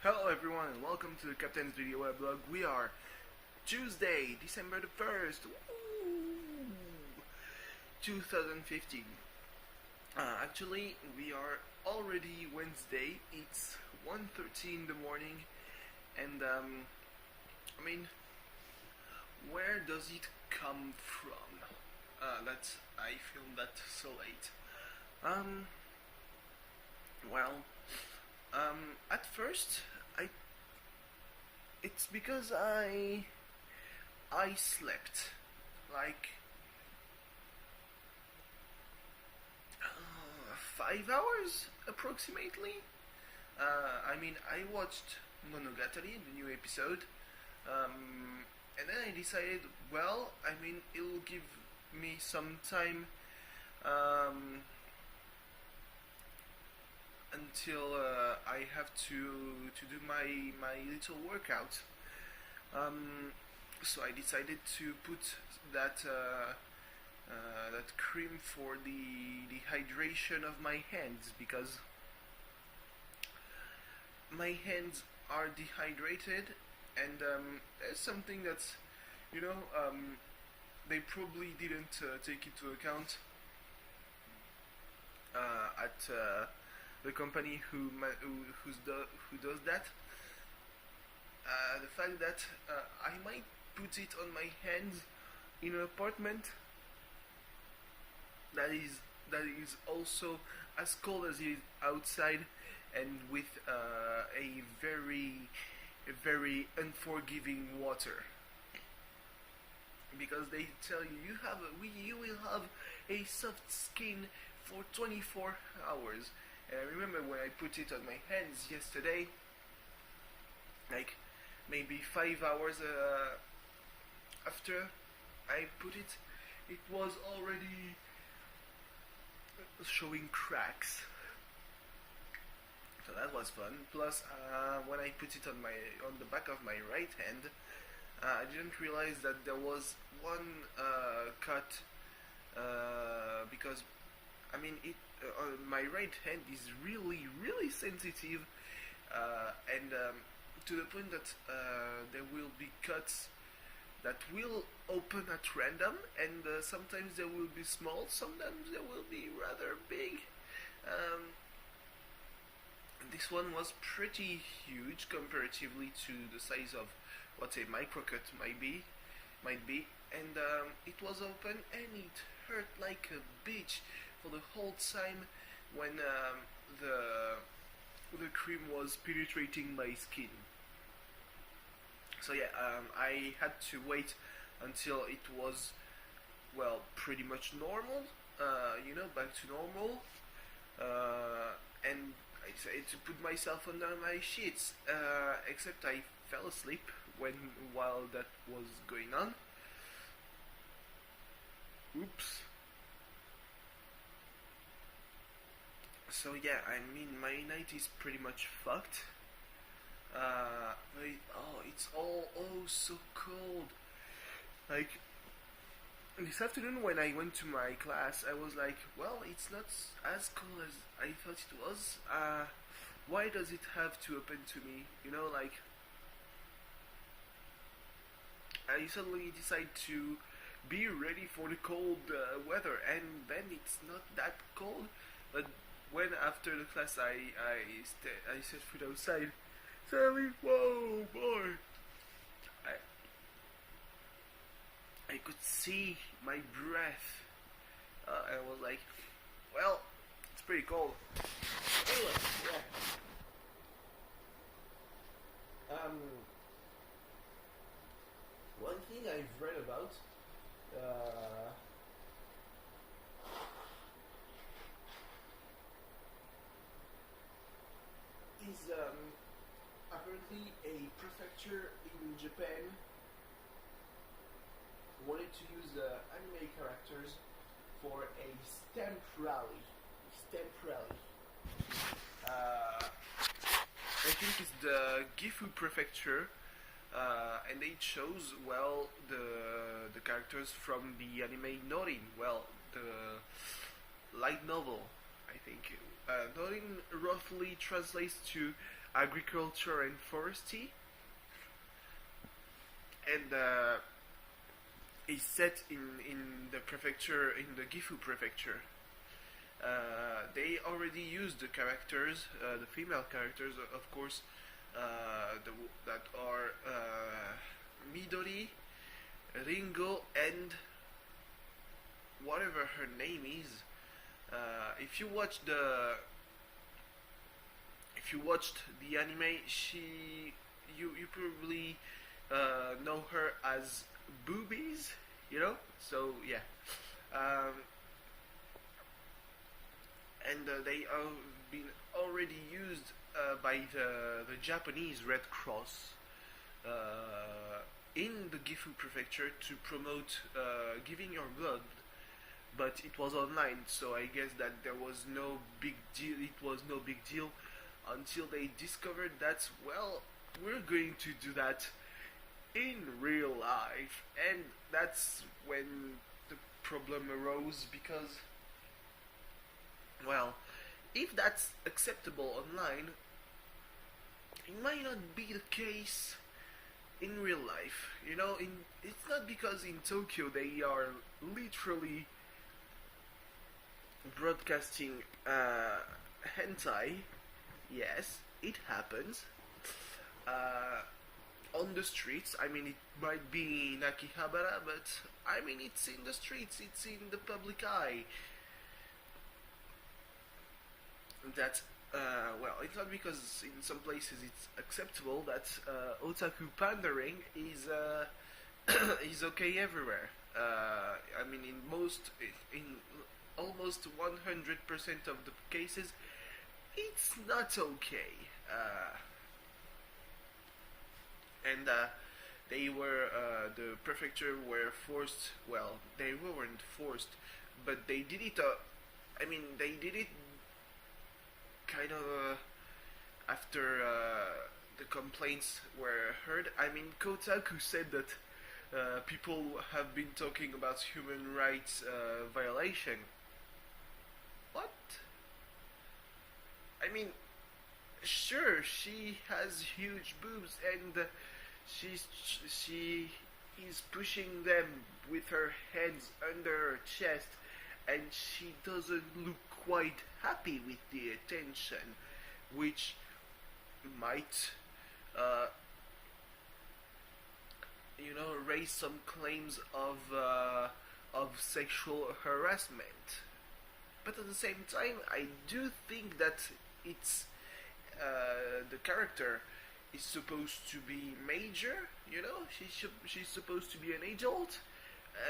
Hello everyone and welcome to the Captain's Video Weblog. We are Tuesday, December the 1st, 2015. Actually, we are already Wednesday. It's 1:13 in the morning and I mean, where does it come from? That I filmed that so late. Well, at first, it's because I slept like 5 hours approximately. I watched Monogatari, the new episode, and then I decided, well, it'll give me some time until I have to do my little workout. So I decided to put that that cream for the hydration of my hands, because my hands are dehydrated, and there's something that's, they probably didn't take into account at the company who does that. The fact that I might put it on my hands in an apartment that is also as cold as it is outside, and with a very unforgiving water, because they tell you you will have a soft skin for 24 hours. And I remember when I put it on my hands yesterday, like maybe 5 hours after I put it, it was already showing cracks. So that was fun. Plus, when I put it on the back of my right hand, I didn't realize that there was one cut, because my right hand is really sensitive, and to the point that there will be cuts that will open at random, and sometimes they will be small, sometimes they will be rather big. This one was pretty huge comparatively to the size of what a microcut might be, and it was open, and it hurt like a bitch for the whole time when the cream was penetrating my skin. So yeah, I had to wait until it was, well, pretty much normal, back to normal, and I decided to put myself under my sheets, except I fell asleep while that was going on. Oops. So yeah, my night is pretty much fucked. It's all so cold. Like, this afternoon when I went to my class, I was like, well, it's not as cold as I thought it was. Why does it have to happen to me? I suddenly decide to be ready for the cold weather, and then it's not that cold. But when after the class I set foot outside, suddenly, whoa boy, I could see my breath. I was like, well, it's pretty cold. Anyway, yeah. One thing I've read about, is apparently a prefecture in Japan wanted to use anime characters for a stamp rally. I think it's the Gifu prefecture, and they chose, well, the characters from the anime Norin, well, the light novel, I think. Norin roughly translates to agriculture and forestry, and is set in the prefecture, in the Gifu prefecture. They already used the characters, the female characters, of course, that are Midori, Ringo, and whatever her name is. If you watched the anime, you probably know her as Boobies, you know. So yeah, um, and they have been already used by the Japanese Red Cross in the Gifu prefecture to promote giving your blood, but it was online, so I guess that there was no big deal. It was no big deal until they discovered that, well, we're going to do that in real life, and that's when the problem arose, because, well, if that's acceptable online, it might not be the case in real life. You know, it's not because in Tokyo they are literally broadcasting hentai. Yes, it happens on the streets. I mean, it might be in Akihabara, but I mean, it's in the streets, it's in the public eye. That well, it's not because in some places it's acceptable that otaku pandering is is okay everywhere. I mean, in almost 100% of the cases, it's not okay. And the prefecture were forced. Well, they weren't forced, but they did it. I mean, they did it kind of after the complaints were heard. I mean, Kotaku said that people have been talking about human rights violation. What? I mean, sure, she has huge boobs, and she is pushing them with her hands under her chest, and she doesn't look quite happy with the attention, which might raise some claims of sexual harassment. But at the same time, I do think that it's the character is supposed to be major. You know, she's supposed to be an adult,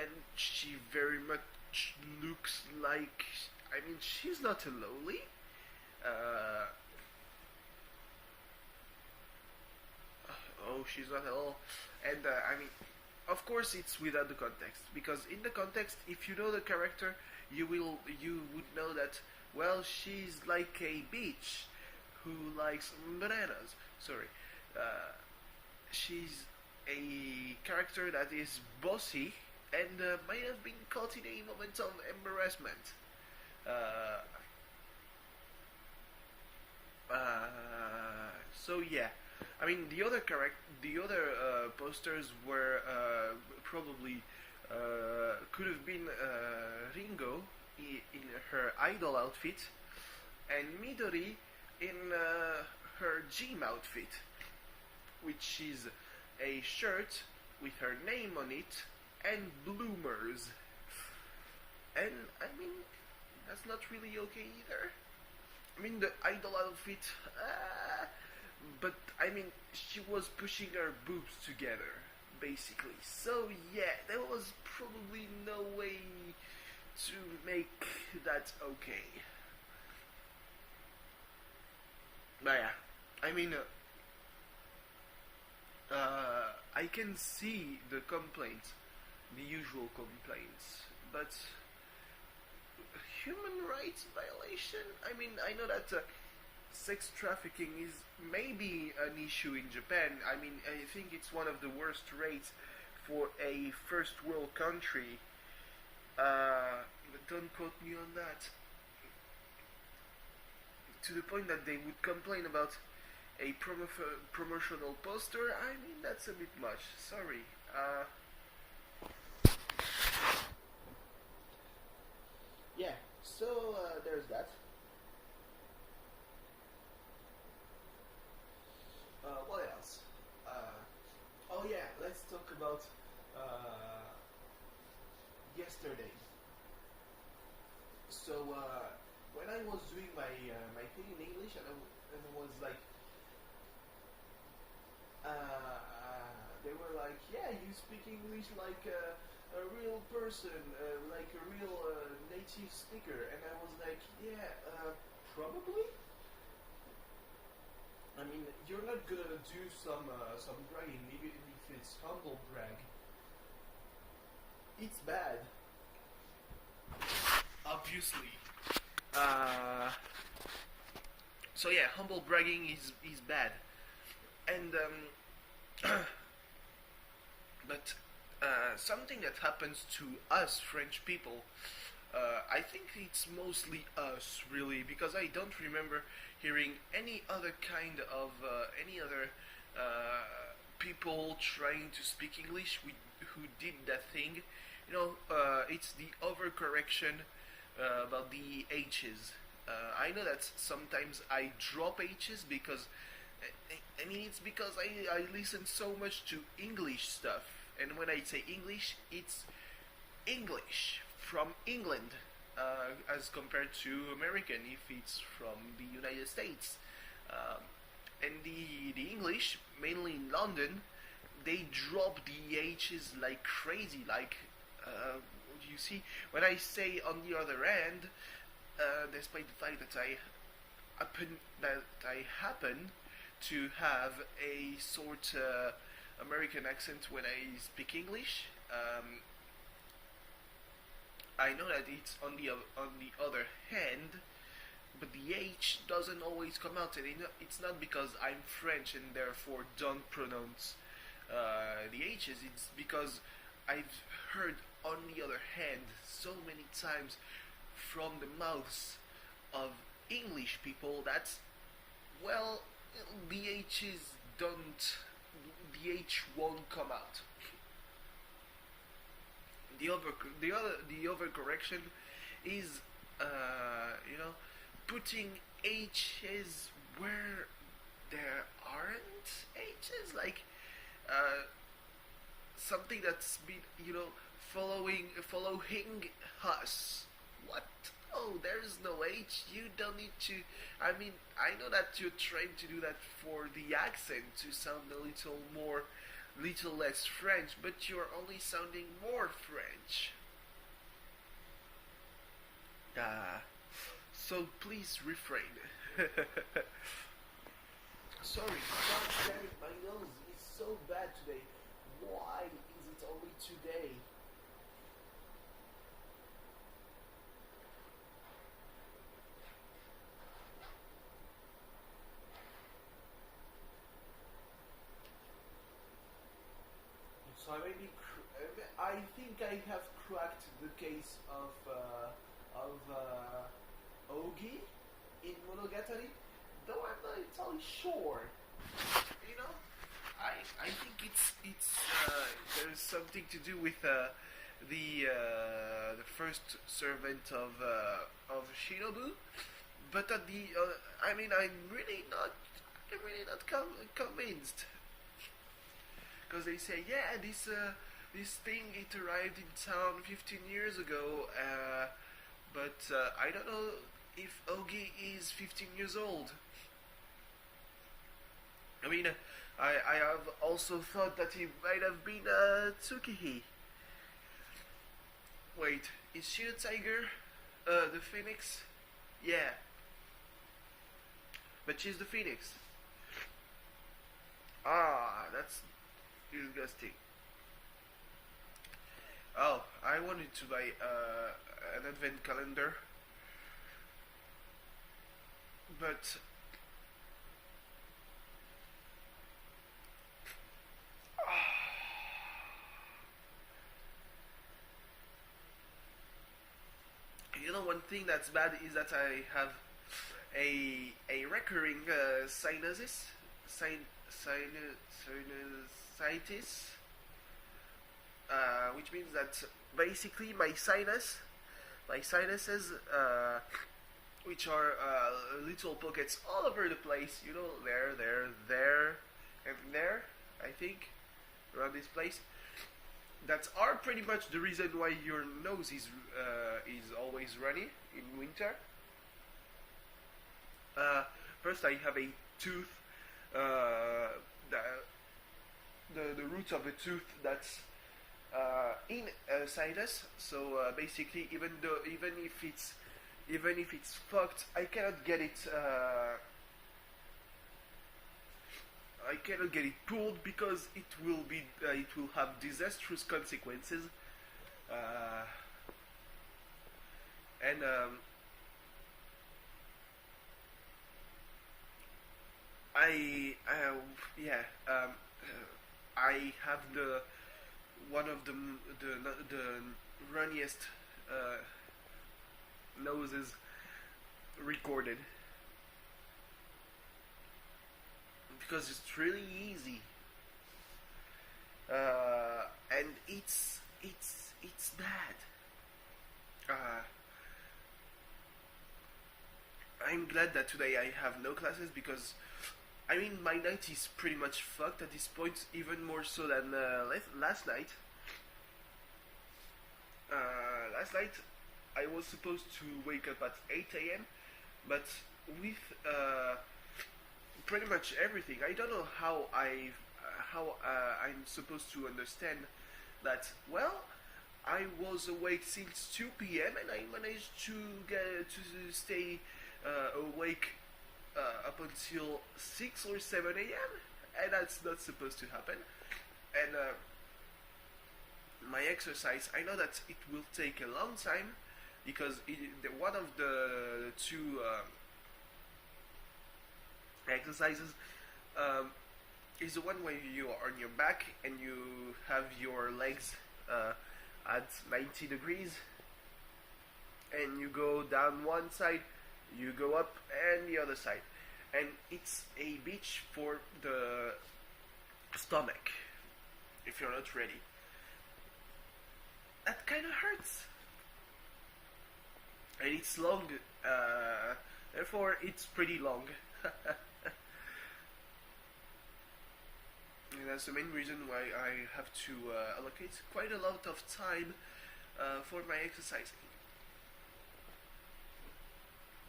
and she very much looks like. I mean, she's not a lowly. Oh, she's not at all. And I mean, of course, it's without the context, because in the context, if you know the character, you would know that, well, she's like a bitch who likes bananas. Sorry, she's a character that is bossy and might have been caught in a moment of embarrassment. So yeah, I mean, the other posters were probably could have been Ringo in her idol outfit, and Midori in her gym outfit, which is a shirt with her name on it and bloomers. And I mean, that's not really okay either. I mean, the idol outfit, but I mean, she was pushing her boobs together, basically. So yeah, there was probably no way to make that okay. But yeah, I mean, I can see the complaints, the usual complaints, but human rights violation? I mean, I know that sex trafficking is maybe an issue in Japan. I mean, I think it's one of the worst rates for a first world country. But don't quote me on that. To the point that they would complain about a promotional poster. I mean, that's a bit much. Sorry. Yeah. So there's that. What else? Oh yeah, let's talk about yesterday. So when I was doing my thing in English, and I was like, they were like, yeah, you speak English like a real person, like a real native speaker, and I was like, yeah, probably. I mean, you're not gonna do some bragging, even if it's humble brag. It's bad, obviously. Uh, so yeah, humble bragging is bad, and but something that happens to us French people, I think it's mostly us really, because I don't remember hearing any other kind of any other people trying to speak English who did that thing. You know, it's the overcorrection about the H's. I know that sometimes I drop H's because I mean it's because I listen so much to English stuff, and when I say English, it's English from England as compared to American if it's from the United States. Um, and the English, mainly in London, they drop the H's like crazy. Like you see, when I say on the other end, despite the fact that I happen to have a sort American accent when I speak English. I know that it's on the other hand, but the H doesn't always come out, and it's not because I'm French and therefore don't pronounce the H's. It's because I've heard on the other hand so many times from the mouths of English people that, well, the H's don't, the H won't come out. The overcorrection is putting H's where there aren't H's, like something that's been following us. What? Oh, there's no H. You don't need to. I mean, I know that you're trying to do that for the accent to sound a little less French, but you're only sounding more French. Ah, so please refrain. Sorry, God damn it, my nose is so bad today. Why is it only today? So I think I have cracked the case of Ogi in Monogatari, though I'm not entirely sure. You know, I think it's there's something to do with the first servant of Shinobu, but at the I mean I'm really not convinced, because they say, yeah, this thing, it arrived in town 15 years ago, but I don't know if Ogi is 15 years old. I mean, I have also thought that he might have been Tsukihi. Wait, is she a tiger? The phoenix? Yeah, but she's the phoenix. Ah, that's disgusting. Oh, I wanted to buy an advent calendar, but one thing that's bad is that I have a recurring sinuses, sinusitis, which means that basically my sinuses, which are little pockets all over the place, you know, there, and there, I think, around this place, that are pretty much the reason why your nose is always runny in winter. First, I have a tooth, the, the root of a tooth that's in a sinus. So basically, even if it's fucked, I cannot get it. I cannot get it pulled because it will have disastrous consequences. And yeah, I have the one of the runniest noses recorded, because it's really easy, and it's bad. I'm glad that today I have no classes, because I mean my night is pretty much fucked at this point, even more so than last night. Last night I was supposed to wake up at 8 a.m. but with pretty much everything, I don't know how I'm supposed to understand that. Well, I was awake since 2 p.m. and I managed to stay awake up until 6 or 7 a.m. and that's not supposed to happen. And my exercise, I know that it will take a long time, because one of the two exercises is the one where you are on your back and you have your legs at 90 degrees, and you go down one side, you go up and the other side, and it's a bitch for the stomach if you're not ready. That kind of hurts, and it's long, therefore it's pretty long. And that's the main reason why I have to allocate quite a lot of time for my exercising.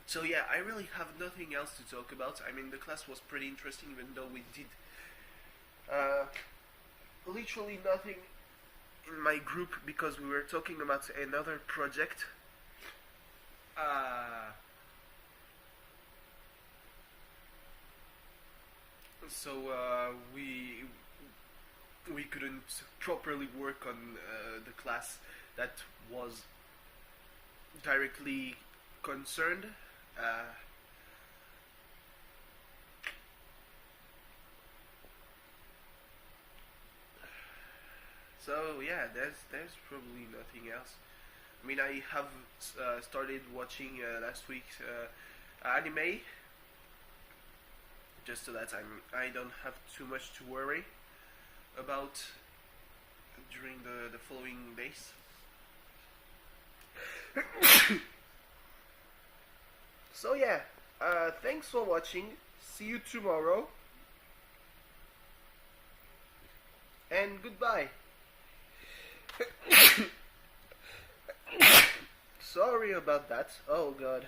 So yeah, I really have nothing else to talk about. I mean, the class was pretty interesting, even though we did literally nothing in my group, because we were talking about another project. So we couldn't properly work on the class that was directly concerned. So yeah, there's probably nothing else. I mean, I have started watching last week's anime, just so that I don't have too much to worry about during the following days. So yeah, thanks for watching. See you tomorrow, and goodbye. Sorry about that. Oh god.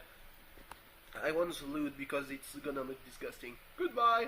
I won't salute because it's gonna look disgusting. Goodbye.